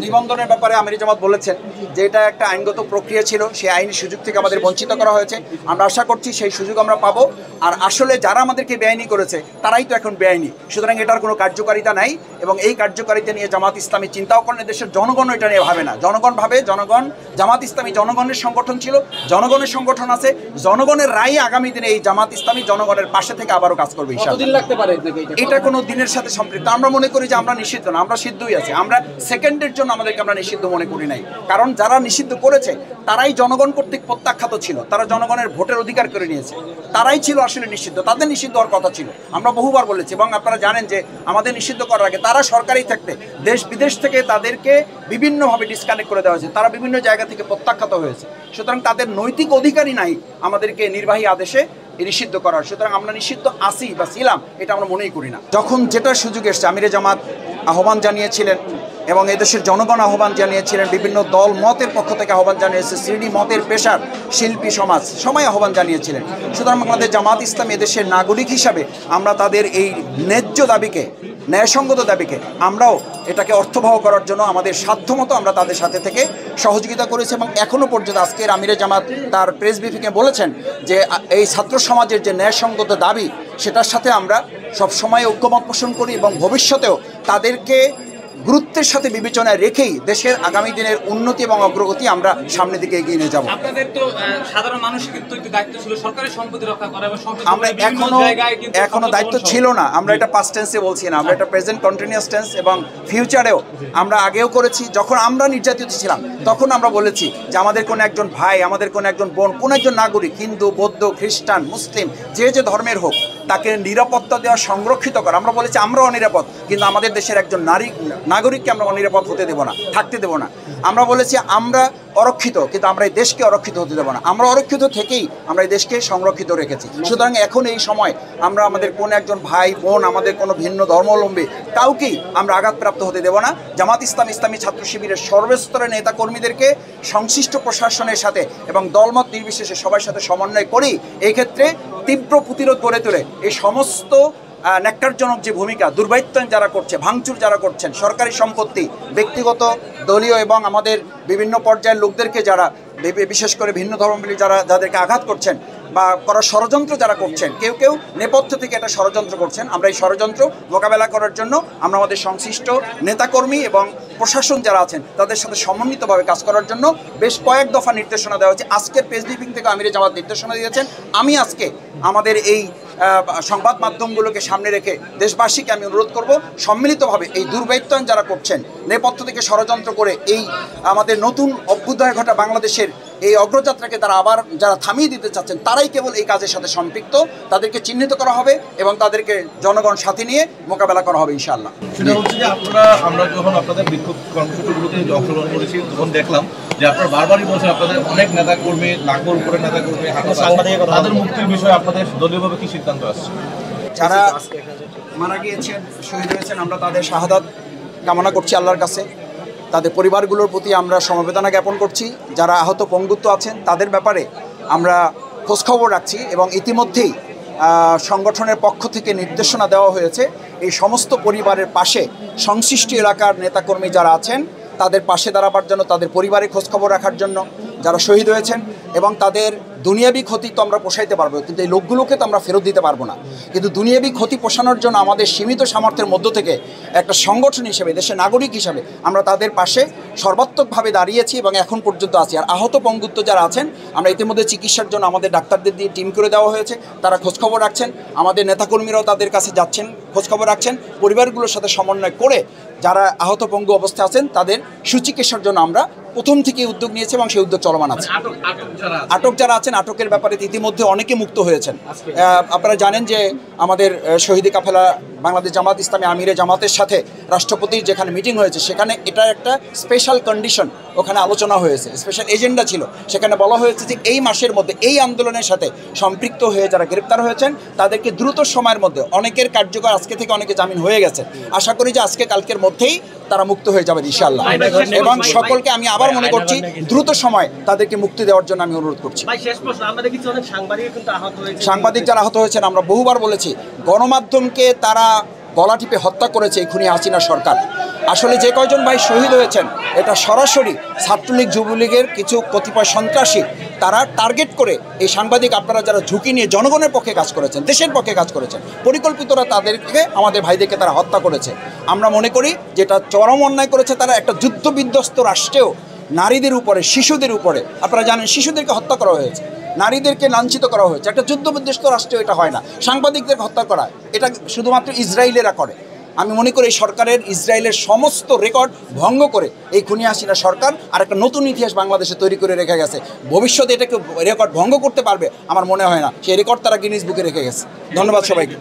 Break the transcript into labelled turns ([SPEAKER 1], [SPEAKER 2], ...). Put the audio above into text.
[SPEAKER 1] নিবন্ধনের ব্যাপারে আমির জামাত বলেছেন যে এটা একটা আইনগত প্রক্রিয়া ছিল, সেই আইনি সুযোগ থেকে আমাদের বঞ্চিত করা হয়েছে। আমরা আশা করছি সেই সুযোগ আমরা পাবো। আর আসলে যারা আমাদেরকে বেআইনি করেছে তারাই তো এখন বেআইনি, সুতরাং এটার কোনো কার্যকারিতা নাই। এবং এই কার্যকারিতা নিয়ে জামাত ইসলামী চিন্তাও করেন, দেশের জনগণ এটা নিয়ে ভাবে না। জনগণ ভাবে, জনগণ, জামাত ইসলামী জনগণের সংগঠন ছিল, জনগণের সংগঠন আছে, জনগণের রায় আগামী দিনে এই জামাত ইসলামী জনগণের পাশে থেকে আবারও কাজ করবে ইনশাআল্লাহ। এটা কোনো দিনের সাথে সম্পৃক্ত। আমরা মনে করি যে আমরা নিষিদ্ধ না, আমরা সিদ্ধই আছি। আমরা সেকেন্ডের জন্য আমাদেরকে আমরা নিষিদ্ধ মনে করি নাই, কারণ যারা নিষিদ্ধ করেছে তারাই জনগণ কর্তৃক প্রত্যাখ্যাত ছিল, তারা জনগণের ভোটের অধিকার করে নিয়েছে, তারাই ছিল আসলে নিষিদ্ধ, তাদের নিষিদ্ধ হওয়ার কথা ছিল। আমরা বহুবার বলেছি এবং আপনারা জানেন যে আমাদের নিষিদ্ধ করার আগে তারা সরকারি থাকতে দেশ বিদেশ থেকে তাদেরকে বিভিন্নভাবে ডিসকানেক্ট করে দেওয়া হয়েছে, তারা বিভিন্ন জায়গা থেকে প্রত্যাখ্যাত হয়েছে। সুতরাং তাদের নৈতিক অধিকারই নাই আমাদেরকে নির্বাহী আদেশে নিষিদ্ধ করার। সুতরাং আমরা নিষিদ্ধ আসি বা ছিলাম এটা আমরা মনেই করি না। যখন যেটা সুযোগ এসছে আমিরে জামাত আহ্বান জানিয়েছিলেন এবং এদেশের জনগণ আহ্বান জানিয়েছিলেন, বিভিন্ন দল মতের পক্ষ থেকে আহ্বান জানিয়েছে, শ্রেণী মতের পেশার শিল্পী সমাজ সবাই আহ্বান জানিয়েছিলেন। সুতরাং আমাদের জামাত ইসলাম এদেশের নাগরিক হিসাবে আমরা তাদের এই ন্যায্য দাবিকে, ন্যায়সঙ্গত দাবিকে আমরাও এটাকে অর্থবহ করার জন্য আমাদের সাধ্যমতো আমরা তাদের সাথে থেকে সহযোগিতা করেছি। এবং এখনও পর্যন্ত আজকের আমিরে জামাত তার প্রেস ব্রিফিংয়ে বলেছেন যে এই ছাত্র সমাজের যে ন্যায়সঙ্গত দাবি সেটার সাথে আমরা সবসময় ঐক্যমত পোষণ করি এবং ভবিষ্যতেও তাদেরকে গুরুত্বের সাথে বিবেচনায় রেখেই দেশের আগামী দিনের উন্নতি এবং অগ্রগতি আমরা সামনের দিকে এগিয়ে নিয়ে যাব।
[SPEAKER 2] আপনাদের তো সাধারণ মানুষের কিন্তু একটু দায়িত্ব ছিল সরকারি সম্পত্তি রক্ষা করা, এবং
[SPEAKER 1] আমরা এখনো দায়িত্ব ছিল না। আমরা এটা পাস্ট টেন্সে বলছি না, আমরা এটা প্রেজেন্ট কন্টিনিউয়াস টেন্স এবং ফিউচারেও আমরা আগেও করেছি। যখন আমরা নির্যাতিত ছিলাম তখন আমরা বলেছি যে আমাদের কোনো একজন ভাই, আমাদের কোনো একজন বোন, কোনো একজন নাগরিক, হিন্দু, বৌদ্ধ, খ্রিস্টান, মুসলিম, যে যে ধর্মের হোক, তাকে নিরাপত্তা দেওয়া, সংরক্ষিত করা। আমরা বলেছি আমরা অনিরাপদ, কিন্তু আমাদের দেশের একজন নাগরিককে আমরা অনিরাপদ হতে দেবো না, থাকতে দেবো না। আমরা বলেছি আমরা অরক্ষিত, কিন্তু আমরা এই দেশকে অরক্ষিত হতে দেবো না। আমরা অরক্ষিত থেকেই আমরা এই দেশকে সংরক্ষিত রেখেছি। সুতরাং এখন এই সময় আমরা আমাদের কোনো একজন ভাই বোন, আমাদের কোনো ভিন্ন ধর্মাবলম্বী কাউকেই আমরা আঘাতপ্রাপ্ত হতে দেবো না। জামাত ইসলাম, ইসলামী ছাত্র শিবিরের সর্বস্তরের নেতা কর্মীদেরকে সংশ্লিষ্ট প্রশাসনের সাথে এবং দলমত নির্বিশেষে সবার সাথে সমন্বয় করেই এই ক্ষেত্রে তীব্র প্রতিরোধ গড়ে তোলে এই সমস্ত ন্যাক্কারজনক যে ভূমিকা, দুর্বৃত্তায়ন যারা করছে, ভাঙচুর যারা করছেন, সরকারি সম্পত্তি, ব্যক্তিগত, দলীয় এবং আমাদের বিভিন্ন পর্যায়ের লোকদেরকে যারা, বিশেষ করে ভিন্ন ধর্মাবলম্বী যাদেরকে আঘাত করছেন বা করার ষড়যন্ত্র যারা করছেন, কেউ কেউ নেপথ্য থেকে একটা ষড়যন্ত্র করছেন। আমরা এই ষড়যন্ত্র মোকাবেলা করার জন্য আমরা আমাদের সংশ্লিষ্ট নেতাকর্মী এবং প্রশাসন যারা আছেন তাদের সাথে সমন্বিতভাবে কাজ করার জন্য বেশ কয়েক দফা নির্দেশনা দেওয়া হয়েছে। আজকের প্রেস ব্রিফিং থেকে আমিরে জামাত নির্দেশনা দিয়েছেন। আমি আজকে আমাদের এই সংবাদ মাধ্যমগুলোকে সামনে রেখে দেশবাসীকে আমি অনুরোধ করব, সম্মিলিতভাবে এই দুর্বৃত্তায়ন যারা করছেন, নেপথ্য থেকে ষড়যন্ত্র করে এই আমাদের নতুন অভ্যুদয় ঘটা বাংলাদেশের এই অগ্রযাত্রাকে তারা আবার যারা থামিয়ে দিতে চাচ্ছেন, তারাই কেবল এই কাজের সাথে সম্পৃক্ত। তাদেরকে চিহ্নিত করা হবে এবং তাদেরকে জনগণ সাথে নিয়ে মোকাবেলা করা হবে ইনশাআল্লাহ।
[SPEAKER 3] সেটা হচ্ছে যে আমরা যখন আপনাদের বিক্ষোভ কর্মসূচিগুলোতে অংশগ্রহণ করেছি তখন দেখলাম যে আপনারা বারবারই বলছেন আপনাদের অনেক নেতাকর্মী, লাখোর উপরে নেতাকর্মী, তাদের মুক্তির বিষয়ে আপনাদের দলীয়ভাবে কি সিদ্ধান্ত আসছে?
[SPEAKER 1] যারা মারা গিয়েছেন, শহীদ হয়েছেন, আমরা তাদের শাহাদাত কামনা করছি আল্লাহর কাছে। তাদের পরিবারগুলোর প্রতি আমরা সমবেদনা জ্ঞাপন করছি। যারা আহত পঙ্গুত্ব আছেন তাদের ব্যাপারে আমরা খোঁজখবর রাখছি এবং ইতিমধ্যেই সংগঠনের পক্ষ থেকে নির্দেশনা দেওয়া হয়েছে এই সমস্ত পরিবারের পাশে সংশ্লিষ্ট এলাকার নেতাকর্মী যারা আছেন তাদের পাশে দাঁড়াবার জন্য, তাদের পরিবারের খোঁজখবর রাখার জন্য, যারা শহীদ হয়েছেন। এবং তাদের দুনিয়াবি ক্ষতি তো আমরা পোষাইতে পারবো, কিন্তু এই লোকগুলোকে তো আমরা ফেরত দিতে পারবো না। কিন্তু দুনিয়াবি ক্ষতি পোষানোর জন্য আমাদের সীমিত সামর্থ্যের মধ্য থেকে একটা সংগঠন হিসেবে, দেশের নাগরিক হিসাবে আমরা তাদের পাশে সর্বাত্মকভাবে দাঁড়িয়েছি এবং এখন পর্যন্ত আছি। আর আহত পঙ্গুত্ব যারা আছেন, আমরা ইতিমধ্যে চিকিৎসার জন্য আমাদের ডাক্তারদের দিয়ে টিম করে দেওয়া হয়েছে, তারা খোঁজখবর রাখছেন। আমাদের নেতাকর্মীরাও তাদের কাছে যাচ্ছেন, খোঁজখবর রাখছেন। পরিবারগুলোর সাথে সমন্বয় করে যারা আহত পঙ্গু অবস্থায় আছেন তাদের সুচিকিৎসার জন্য আমরা প্রথম থেকে উদ্যোগ নিয়েছি এবং সেই উদ্যোগ চলমান আছে। আটক যারা আছেন, আটকের ব্যাপারে ইতিমধ্যে অনেকে মুক্ত হয়েছেন। আপনারা জানেন যে আমাদের শহীদ কাফেলা বাংলাদেশ জামাত ইসলামী আমিরে জামাতের সাথে রাষ্ট্রপতির যেখানে মিটিং হয়েছে, সেখানে এটা একটা স্পেশাল কন্ডিশন ওখানে আলোচনা হয়েছে, স্পেশাল এজেন্ডা ছিল। সেখানে বলা হয়েছে যে এই মাসের মধ্যে এই আন্দোলনের সাথে সম্পৃক্ত হয়ে যারা গ্রেপ্তার হয়েছেন তাদেরকে দ্রুত সময়ের মধ্যে, অনেকের কার্যকর আজকে থেকে অনেকে জামিন হয়ে গেছে, আশা করি যে আজকে কালকের মধ্যেই তারা মুক্ত হয়ে যাবেন ইনশাআল্লাহ। এবং সকলকে আমি আবার মনে করছি দ্রুত সময় তাদেরকে মুক্তি দেওয়ার জন্য আমি অনুরোধ করছি। সাংবাদিক যারা আহত হয়েছেন, আমরা বহুবার বলেছি গণমাধ্যমকে তারা গলা টিপে হত্যা করেছে এই খুনি হাসিনা সরকার। আসলে যে কয়জন ভাই শহীদ হয়েছেন এটা সরাসরি ছাত্রলীগ যুবলীগের কিছু কতিপয় সন্ত্রাসী তারা টার্গেট করে এই সাংবাদিক আপনারা যারা ঝুঁকি নিয়ে জনগণের পক্ষে কাজ করেছেন, দেশের পক্ষে কাজ করেছেন, পরিকল্পিতরা তাদেরকে আমাদের ভাইদেরকে তারা হত্যা করেছে। আমরা মনে করি যেটা চরম অন্যায় করেছে তারা। একটা যুদ্ধবিধ্বস্ত রাষ্ট্রেও নারীদের উপরে, শিশুদের উপরে, আপনারা জানেন শিশুদেরকে হত্যা করা হয়েছে, নারীদেরকে লাঞ্ছিত করা হয়েছে। একটা যুদ্ধবিধ্বস্ত রাষ্ট্রেও এটা হয় না। সাংবাদিকদের হত্যা করা এটা শুধুমাত্র ইসরায়েলেরা করে। আমি মনে করি এই সরকারের ইসরায়েলের সমস্ত রেকর্ড ভঙ্গ করে এই খুনি হাসিনা সরকার আর একটা নতুন ইতিহাস বাংলাদেশে তৈরি করে রেখে গেছে। ভবিষ্যতে এটাকে রেকর্ড ভঙ্গ করতে পারবে আমার মনে হয় না। সেই রেকর্ড তারা গিনিস বুকে রেখে গেছে। ধন্যবাদ সবাইকে।